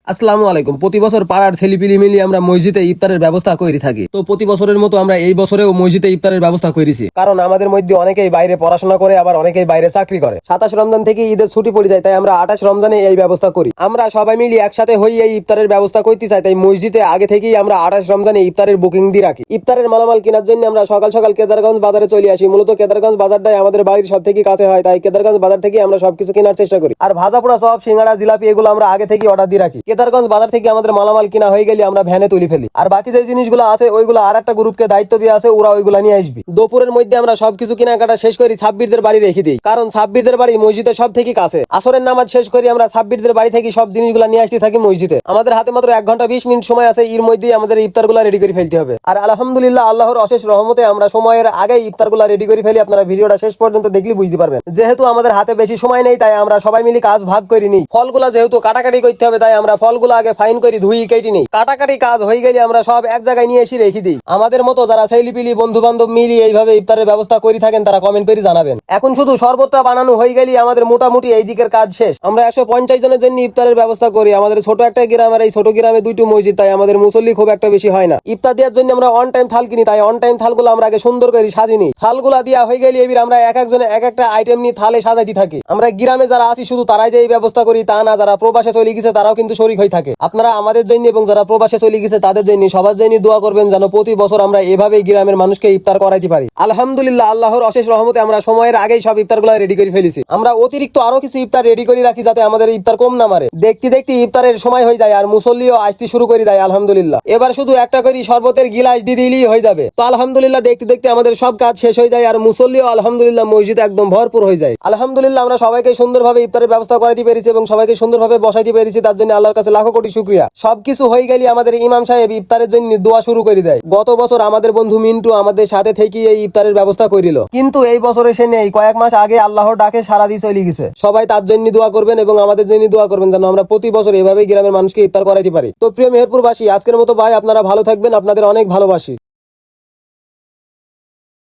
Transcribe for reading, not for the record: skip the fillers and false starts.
আসসালামু আলাইকুম। প্রতি বছর পাড়ার ছেলেপিলি মিলিয়ে আমরা মসজিদে ইফতারের ব্যবস্থা করে থাকি। তো প্রতি বছরের মতো আমরা এই বছরেও মসজিদে ইফতারের ব্যবস্থা করেছি, কারণ আমাদের মধ্যে অনেকেই বাইরে পড়াশোনা করে, আবার অনেকেই বাইরে চাকরি করে। 27 রমজান থেকে ঈদের ছুটি পড়ে যায়, তাই আমরা 28 রমজানে এই ব্যবস্থা করি। আমরা সবাই মিলে একসাথে হই এই ইফতারের ব্যবস্থা করতে চাই, তাই মসজিদে আগে থেকেই আমরা 28 রমজানে ইফতারের বুকিং দিয়ে রাখি। ইফতারের মালামাল কেনার জন্য আমরা সকাল সকাল কেদারগঞ্জ বাজারে চলে আসি। মূলত কেদারগঞ্জ বাজারটাই আমাদের বাড়ির সব থেকে কাছে হয়, তাই কেদারগঞ্জ বাজার থেকে আমরা সবকিছু কেনার চেষ্টা করি। আর ভাজা পোড়া সব সিঙ্গাড়া জিলাপি এগুলো আমরা আগে থেকে অর্ডার দিয়ে রাখি। কেদারগঞ্জ বাজার থেকে আমাদের মালামাল কিনা হয়ে গেলে আমরা ভ্যানে তুলে ফেলি, আর বাকি যে জিনিসগুলো আছে ওইগুলো আর একটা গ্রুপকে দায়িত্ব দিয়ে আছে, ওরা ওইগুলো নিয়ে আসবে। দুপুরের মধ্যে আমরা সবকিছু কেনাকাটা শেষ করি, ছাব্বিরদের বাড়ি রেখে দিই, কারণ ছাব্বিরদের বাড়ি মসজিদে সব থেকে কাছে। আসরের নামাজ শেষ করি আমরা ছাব্বিরদের বাড়ি থেকে সব জিনিসগুলো নিয়ে আসতে থাকি মসজিদে। আমাদের হাতে মাত্র 1 ঘন্টা 20 মিনিট সময় আছে, এর মধ্যেই আমাদের ইফতারগুলো রেডি করে ফেলতে হবে। আর আলহামদুলিল্লাহ, আল্লাহর অশেষ রহমতে আমরা সময়ের আগেই ইফতারগুলো রেডি করে ফেলি। আপনারা ভিডিওটা শেষ পর্যন্ত দেখলে বুঝতে পারবেন। যেহেতু আমাদের হাতে বেশি সময় নেই, তাই আমরা সবাই মিলে কাজ ভাগ করে নিই। ফলগুলা যেহেতু কাটাকাটি করতে হবে, তাই আমরা ফলগুলো আগে ফাইন করে ধুই কেটে নিই। কাটাকাটি কাজ হয়ে গেলে আমরা সব এক জায়গায় নিয়ে এসে রেখে দিই। আমাদের মতো যারা ছেলেপিলি বন্ধু বান্ধব মিলিয়ে এইভাবে ইফতারের ব্যবস্থা করে থাকেন, তারা কমেন্ট করে জানাবেন। এখন শুধু শরবতটা বানানো হয়ে গেলে আমাদের মোটামুটি এই দিকের কাজ শেষ। আমরা 150 জনের জন্য ইফতারের ব্যবস্থা করি। আমাদের ছোট একটা গ্রামের, এই ছোট গ্রামে 2টি মসজিদ, তাই আমাদের মুসল্লি খুব একটা বেশি হয় না। ইফতার দেওয়ার জন্য আমরা অন টাইম থাল কিনি, তাই অন টাইম থালগুলো আমরা আগে সুন্দর করে সাজিনি। থালগুলা দেওয়া হয়ে গেলে এবার আমরা এক একজনে এক একটা আইটেম নিয়ে থালে সাজাইতে থাকি। আমরা গ্রামে যারা আছি শুধু তারাই যে এই ব্যবস্থা করি তা না, যারা প্রবাসে চলে গেছে তারাও কিন্তু শরীক হয়ে থাকে। আপনারা আমাদের জন্য এবং যারা প্রবাসে চলে গেছে তাদের জন্য, সবার জন্য দোয়া করবেন, যেন প্রতি বছর আমরা এভাবেই গ্রামের মানুষকে ইফতার করাইতে পারি। আলহামদুলিল্লাহ, আল্লাহর অশেষ রহমতে আমরা সময়ের আগেই সব ইফতারগুলো রেডি করে ফেলেছি। আমরা অতিরিক্ত আরো কিছু ইফতার রেডি করে রাখি, যাতে আমাদের ইফতার কম না মারে। দেখতে দেখতে ইফতারের সময় হয়ে যায়, আর মুসল্লিও আসতে শুরু করে দেয়। আলহামদুলিল্লাহ, এবার শুধু একটা করে শরবতের গিলাস দিয়ে দিলেই হয়ে যাবে। তো আলহামদুলিল্লাহ, দেখতে দেখতে আমাদের সব কাজ শেষ হয়ে যায়, আর মুসল্লিও আলহামদুলিল্লাহ মসজিদে একদম ভরপুর হয়ে যায়। আলহামদুলিল্লাহ, আমরা সবাইকে সুন্দরভাবে ইফতারের ব্যবস্থা করাইতে পেরেছি এবং সবাইকে সুন্দরভাবে বসাইতে পেরেছি, তার জন্য আল্লাহর কাছে লাখো কোটি শুকরিয়া। সবকিছু হয়ে গেলে আমাদের ইমাম সাহেব ইফতারের জন্য দোয়া শুরু করে দেয়। গত বছর আমাদের বন্ধু মিন্টু আমাদের সাথে থেকে এই ইফতারের ব্যবস্থা করিল, কিন্তু এই বছর এসে নেই। কয়েক মাস আগে আল্লাহর ডাকে সারা দিয়ে চলে গেছে। সবাই তার জন্য দোয়া করবেন এবং আমাদের জন্য দোয়া করবেন, যেন আমরা প্রতি বছর এভাবেই গ্রামের মানুষকে ইফতার করাইতে পারি। তো প্রিয় মেহেরপুরবাসী, আজকের মতো ভাই আপনারা ভালো থাকবেন, আপনাদের অনেক ভালোবাসি।